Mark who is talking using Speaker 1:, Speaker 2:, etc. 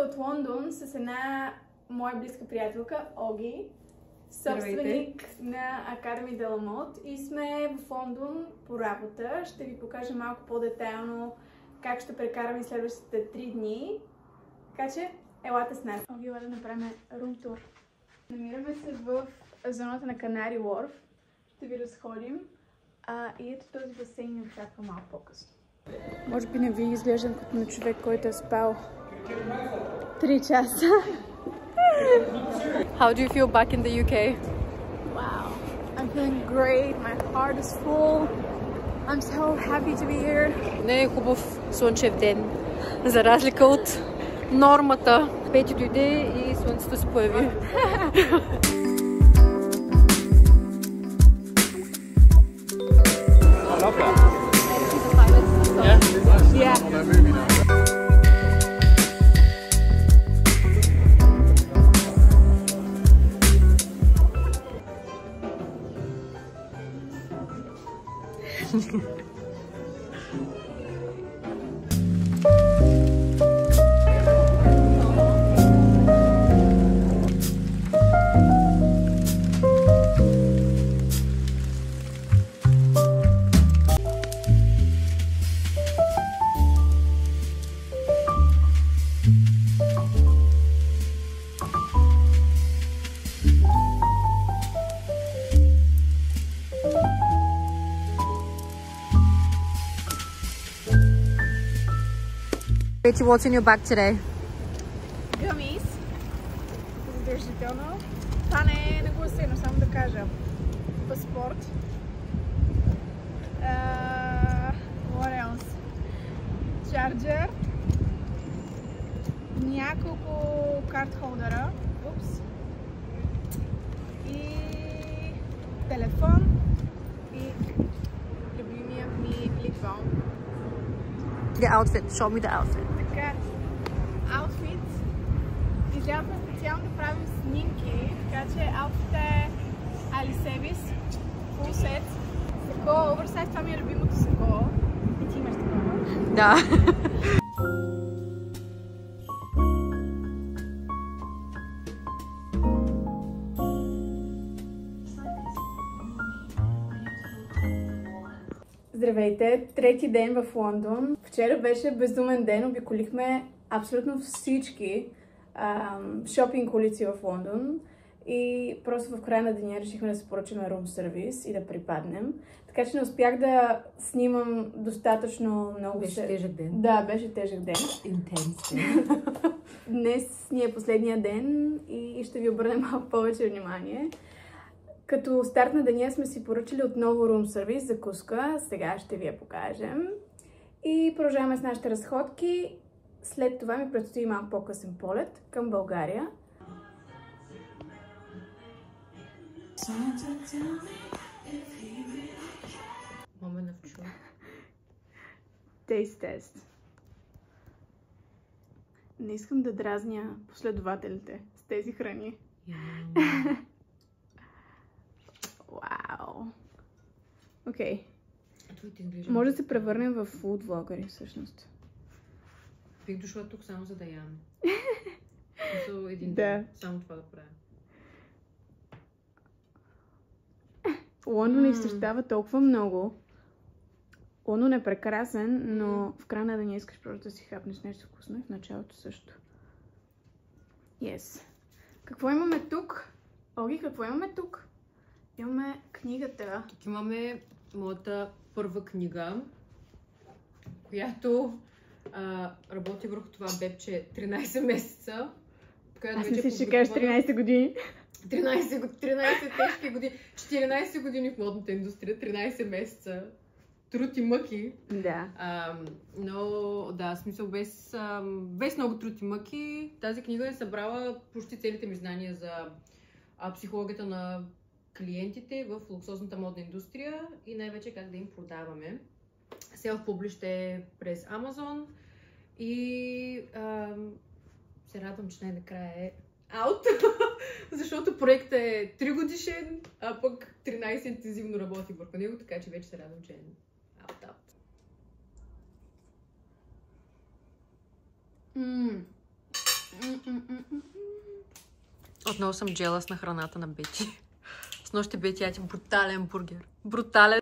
Speaker 1: от Лондон с една моя близка приятелка, Оги, собственик на Academy de la Mode, и сме в Лондон по работа. Ще ви покажа малко по-детайлно как ще прекараме следващите 3 дни. Така че, елате с нас. Оги, да направим рум тур. Намираме се в зоната на Канари Уорф. Ще ви разходим. И ето този басейн ни очаква малко по-късно. Може би не ви изглеждам като на човек, който е спал 3 часа.
Speaker 2: How do you feel back in the UK?
Speaker 1: Wow, I'm feeling great. My heart is full. I'm so happy to be here.
Speaker 2: Не е хубав слънчев ден, за разлика от нормата. Пети дойде и слънцето се появи. Betty, what's in your bag today?
Speaker 1: Gummies. Задължително. Това не е нагласено, само да кажа. Паспорт. What else? Чарджер. Няколко карт холдера. Упс. И телефон. И любимия ми лип балм.
Speaker 2: The outfit. Show me the outfit.
Speaker 1: Така, аутфит. Излязохме специално да правим снимки, така че аутфит е Али Себис, full set, сако, оверсайз, това ми е любимото сако. И ти имаш такова?
Speaker 2: Да.
Speaker 1: Здравейте! Трети ден в Лондон. Вчера беше безумен ден. Обиколихме абсолютно всички шопинг улици в Лондон. И просто в края на деня решихме да се поръчаме рум сервис и да припаднем. Така че не успях да снимам достатъчно много.
Speaker 2: Беше тежък ден.
Speaker 1: Да, беше тежък ден.
Speaker 2: Интенс.
Speaker 1: Днес ни е последния ден и ще ви обърнем малко повече внимание. Като старт на деня сме си поръчали отново рум сервис закуска. Сега ще ви я покажем. И продължаваме с нашите разходки. След това ми предстои малко по-късен полет към България.
Speaker 2: Moment of truth.
Speaker 1: Taste test. Не искам да дразня последователите с тези храни. Вау! Окей. Може да се превърнем в фуд влогъри всъщност.
Speaker 2: Бих дошла тук само за да ям.
Speaker 1: Да.
Speaker 2: Само това да правя.
Speaker 1: Лондон изтощава толкова много. Лондон е прекрасен, но в края на деня искаш просто да си хапнеш нещо вкусно и в началото също. Yes. Какво имаме тук? Оги, какво имаме тук? Имаме книгата.
Speaker 2: Тук имаме моята първа книга, която работи върху това бебче 13 месеца.
Speaker 1: Аз мисля, ще кажеш 13 години.
Speaker 2: 13 тежки години. 14 години в модната индустрия, 13 месеца. Труд и мъки.
Speaker 1: Да.
Speaker 2: Но да, смисъл без много труд и мъки. Тази книга е събрала почти целите ми знания за психологията на клиентите в луксозната модна индустрия и най-вече как да им продаваме. Self-published е през Amazon и се радвам, че най-накрая е out, защото проектът е 3 годишен, а пък 13 интензивно работи върху него, така че вече се радвам, че е out. Отново съм джелас на храната на Бети. С нощи Бети яти брутален бургер. Брутален